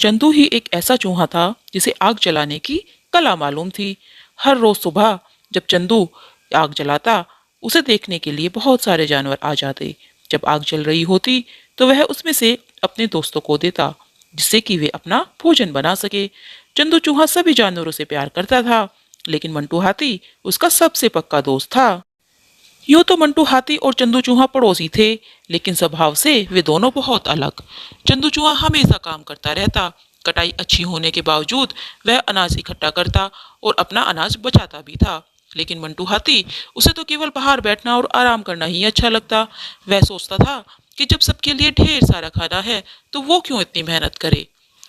चंदू ही एक ऐसा चूहा था जिसे आग जलाने की कला मालूम थी। हर रोज सुबह जब चंदू आग जलाता, उसे देखने के लिए बहुत सारे जानवर आ जाते। जब आग जल रही होती तो वह उसमें से अपने दोस्तों को देता, जिससे कि वे अपना भोजन बना सके। चंदू चूहा सभी जानवरों से प्यार करता था, लेकिन मंटू हाथी उसका सबसे पक्का दोस्त था। यूं तो मंटू हाथी और चंदू चूहा पड़ोसी थे, लेकिन स्वभाव से वे दोनों बहुत अलग। चंदू चूहा हमेशा काम करता रहता। कटाई अच्छी होने के बावजूद वह अनाज इकट्ठा करता और अपना अनाज बचाता भी था। लेकिन मंटू हाथी, उसे तो केवल बाहर बैठना और आराम करना ही अच्छा लगता। वह सोचता था कि जब सबके लिए ढेर सारा खाना है तो वो क्यों इतनी मेहनत करे।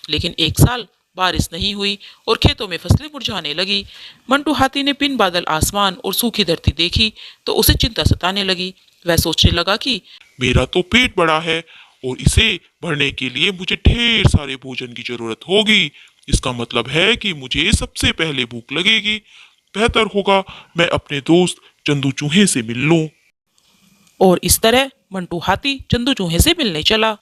लेकिन एक साल बारिश नहीं हुई और खेतों में फसलें मुरझाने लगी। मंटू हाथी ने बिन बादल आसमान और सूखी धरती देखी तो उसे चिंता सताने लगी। वह सोचने लगा कि मेरा तो पेट बड़ा है और इसे भरने के लिए मुझे ढेर सारे भोजन की जरूरत होगी। इसका मतलब है कि मुझे सबसे पहले भूख लगेगी। बेहतर होगा मैं अपने दोस्त चंदू चूहे से मिल लूं। और इस तरह मंटू हाथी चंदू चूहे से मिलने चला।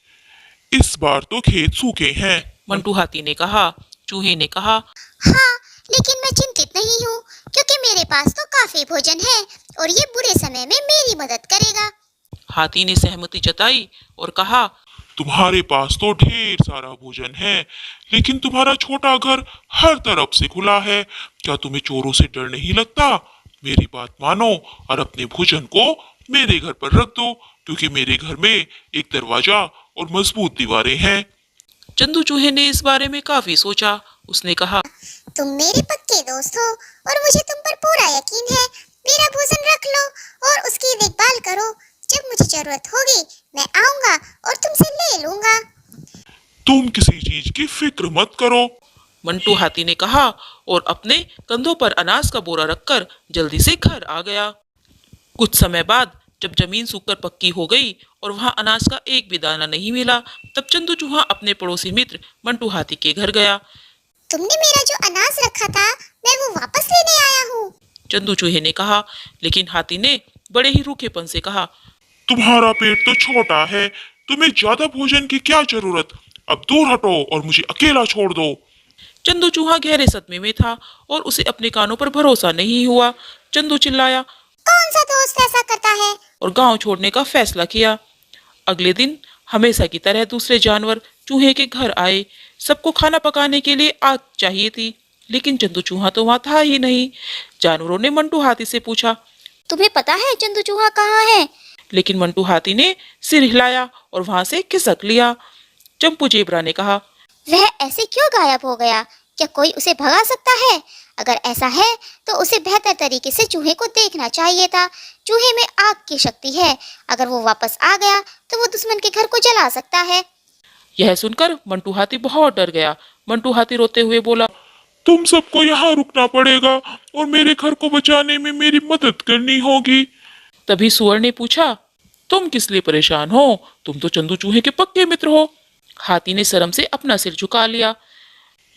इस बार तो खेत सूखे हैं। मंटू हाथी ने कहा। चूहे ने कहा, हाँ, लेकिन मैं चिंतित नहीं हूँ क्योंकि मेरे पास तो काफी भोजन है और ये बुरे समय में मेरी मदद करेगा। हाथी ने सहमति जताई और कहा, तुम्हारे पास तो ढेर सारा भोजन है, लेकिन तुम्हारा छोटा घर हर तरफ से खुला है। क्या तुम्हें चोरों से डर नहीं लगता? मेरी बात मानो और अपने भोजन को मेरे घर पर रख दो, क्योंकि मेरे घर में एक दरवाजा और मजबूत दीवारें हैं। चंदू चूहे ने इस बारे में काफी सोचा। उसने कहा, तुम मेरे पक्के दोस्त हो और मुझे तुम पर पूरा यकीन है। मेरा भोजन रख लो और उसकी देखभाल करो। जब मुझे जरूरत होगी मैं आऊंगा और तुमसे ले लूंगा। तुम किसी चीज की फिक्र मत करो। मंटू हाथी ने कहा और अपने कंधों पर अनाज का बोरा रखकर जल्दी से घर आ गया। कुछ समय बाद जब जमीन सूखकर पक्की हो गई और वहां अनाज का एक भी दाना नहीं मिला, तब चंदू चूहा अपने पड़ोसी मित्र मंटू हाथी के घर गया। तुमने मेरा जो अनाज रखा था मैं वो वापस लेने आया हूँ। चंदू चूहे ने कहा, लेकिन हाथी ने बड़े ही रूखेपन से कहा, तुम्हारा पेट तो छोटा है, तुम्हें ज्यादा भोजन की क्या जरूरत? अब दूर हटो और मुझे अकेला छोड़ दो। चंदू चूहा गहरे सदमे में था और उसे अपने कानों पर भरोसा नहीं हुआ। चंदू चिल्लाया कौन सा दोस्त ऐसा करता है? और गांव छोड़ने का फैसला किया। अगले दिन हमेशा की तरह दूसरे जानवर चूहे के घर आए। सबको खाना पकाने के लिए आग चाहिए थी, लेकिन चंदू चूहा तो वहां था ही नहीं। जानवरों ने मंटू हाथी से पूछा, तुम्हें पता है चंदू चूहा कहाँ है? लेकिन मंटू हाथी ने सिर हिलाया और वहां से खिसक लिया। चंपू जेबरा ने कहा, वह ऐसे क्यों गायब हो गया? क्या कोई उसे भगा सकता है? अगर ऐसा है तो उसे बेहतर तरीके से चूहे को देखना चाहिए था। चूहे में आग की शक्ति है। अगर वो वापस आ गया तो वो दुश्मन के घर को जला सकता है। यह सुनकर मंटू हाथी बहुत डर गया। मंटू हाथी रोते हुए बोला, तुम सबको यहाँ रुकना पड़ेगा और मेरे घर को बचाने में मेरी मदद करनी होगी। तभी सुअर ने पूछा, तुम किस लिए परेशान हो? तुम तो चंदू चूहे के पक्के मित्र हो। हाथी ने शर्म से अपना सिर झुका लिया।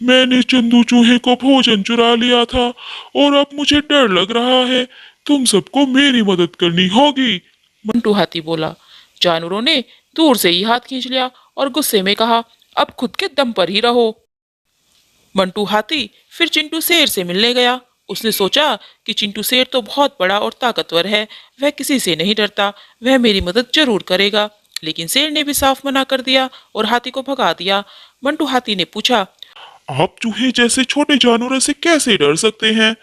मैंने चंदू चूहे को भोजन चुरा लिया था और अब मुझे डर लग रहा है। तुम सबको मेरी मदद करनी होगी। मंटू हाथी बोला। जानवरों ने दूर से ही हाथ खींच लिया और गुस्से में कहा, अब खुद के दम पर ही रहो। मंटू हाथी फिर चिंटू शेर से मिलने गया। उसने सोचा कि चिंटू शेर तो बहुत बड़ा और ताकतवर है, वह किसी से नहीं डरता, वह मेरी मदद जरूर करेगा। लेकिन शेर ने भी साफ मना कर दिया और हाथी को भगा दिया। मंटू हाथी ने पूछा, आप चूहे जैसे छोटे जानवरों से कैसे डर सकते हैं?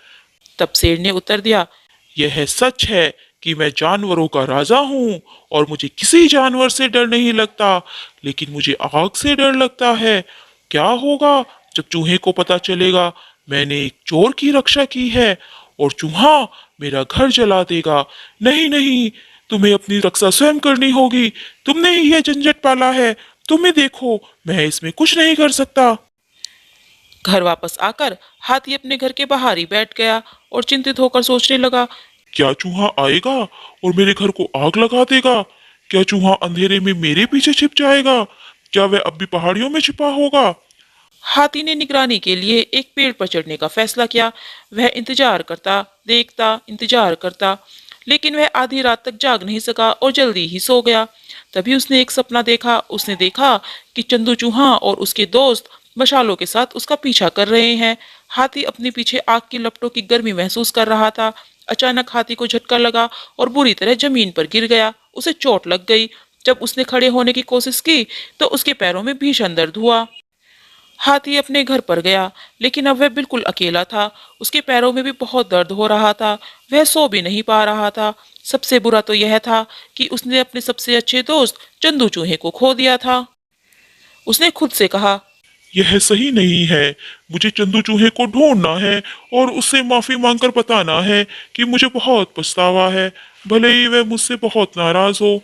तब शेर ने उत्तर दिया, यह सच है कि मैं जानवरों का राजा हूँ और मुझे किसी जानवर से डर नहीं लगता, लेकिन मुझे आग से डर लगता है। क्या होगा जब चूहे को पता चलेगा मैंने एक चोर की रक्षा की है और चूहा मेरा घर जला देगा? नहीं नहीं, तुम्हें अपनी रक्षा स्वयं करनी होगी। तुमने ही यह झंझट पाला है, तुम्हें देखो मैं इसमें कुछ नहीं कर सकता। घर वापस आकर हाथी अपने घर के बाहर ही बैठ गया और चिंतित होकर सोचने लगा, क्या चूहा आएगा और मेरे घर को आग लगा देगा? क्या चूहा अंधेरे में मेरे पीछे छिप जाएगा? क्या वह अब भी पहाड़ियों में छिपा होगा? हाथी ने निगरानी के लिए एक पेड़ पर चढ़ने का फैसला किया। वह इंतजार करता, देखता, इंतजार करता, लेकिन वह आधी रात तक जाग नहीं सका और जल्दी ही सो गया। तभी उसने एक सपना देखा। उसने देखा कि चंदू चूहा और उसके दोस्त मशालों के साथ उसका पीछा कर रहे हैं। हाथी अपने पीछे आग की लपटों की गर्मी महसूस कर रहा था। अचानक हाथी को झटका लगा और बुरी तरह जमीन पर गिर गया। उसे चोट लग गई। जब उसने खड़े होने की कोशिश की तो उसके पैरों में भीषण दर्द हुआ। हाथी अपने घर पर गया, लेकिन अब वह बिल्कुल अकेला था। उसके पैरों में भी बहुत दर्द हो रहा था। वह सो भी नहीं पा रहा था। सबसे बुरा तो यह था कि उसने अपने सबसे अच्छे दोस्त चंदू चूहे को खो दिया था। उसने खुद से कहा, यह सही नहीं है। मुझे चंदू चूहे को ढूंढना है और उससे माफी मांगकर बताना है कि मुझे बहुत पछतावा है, भले ही वह मुझसे बहुत नाराज हो।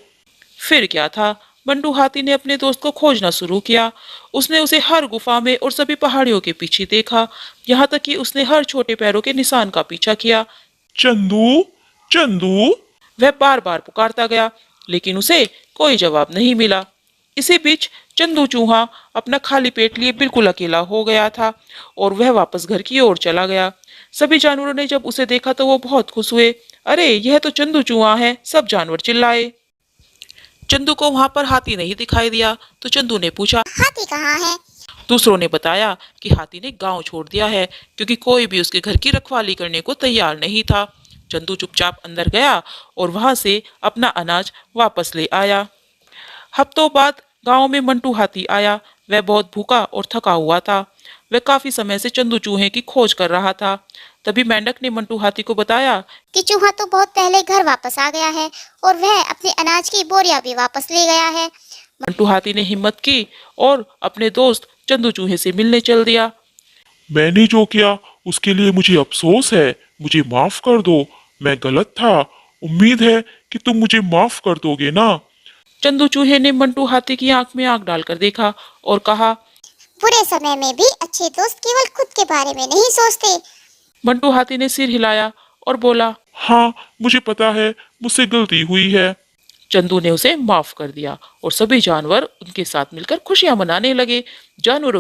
फिर क्या था, बंडू हाथी ने अपने दोस्त को खोजना शुरू किया। उसने उसे हर गुफा में और सभी पहाड़ियों के पीछे देखा, यहाँ तक कि उसने हर छोटे पैरों के निशान का पीछा किया। चंदू, चंदू। वह बार बार पुकारता गया, लेकिन उसे कोई जवाब नहीं मिला। इसी बीच चंदू चूहा अपना खाली पेट लिए बिल्कुल अकेला हो गया था और वह वापस घर की ओर चला गया। सभी जानवरों ने जब उसे देखा तो वो बहुत खुश हुए। अरे, यह तो चंदू चूहा है, सब जानवर चिल्लाए। चंदू को वहां पर हाथी नहीं दिखाई दिया तो चंदू ने पूछा। हाथी कहाँ है? दूसरों ने बताया कि हाथी ने गांव छोड़ दिया है, क्योंकि कोई भी उसके घर की रखवाली करने को तैयार नहीं था। चंदू चुपचाप अंदर गया और वहां से अपना अनाज वापस ले आया। हफ्तों बाद गांव में मंटू हाथी आया। वह बहुत भूखा और थका हुआ था। वह काफी समय से चंदू चूहे की खोज कर रहा था। तभी मेंढक ने मंटू हाथी को बताया। कि चूहा तो बहुत पहले घर वापस आ गया है और वह अपने अनाज की बोरियां भी वापस ले गया है। मंटू हाथी ने हिम्मत की और अपने दोस्त चंदू चूहे से मिलने चल दिया। मैंने जो किया उसके लिए मुझे अफसोस है, मुझे माफ कर दो। मैं गलत था। उम्मीद है कि तुम मुझे माफ कर दोगे ना। चंदू चूहे ने मंटू हाथी की आंख में आंख डालकर देखा और कहा। बुरे समय में भी अच्छे दोस्त केवल खुद के बारे में नहीं सोचते। मंटू हाथी ने सिर हिलाया और बोला। हाँ, मुझे पता है, मुझसे गलती हुई है। चंदू ने उसे माफ कर दिया और सभी जानवर उनके साथ मिलकर खुशियां मनाने लगे। जानवरों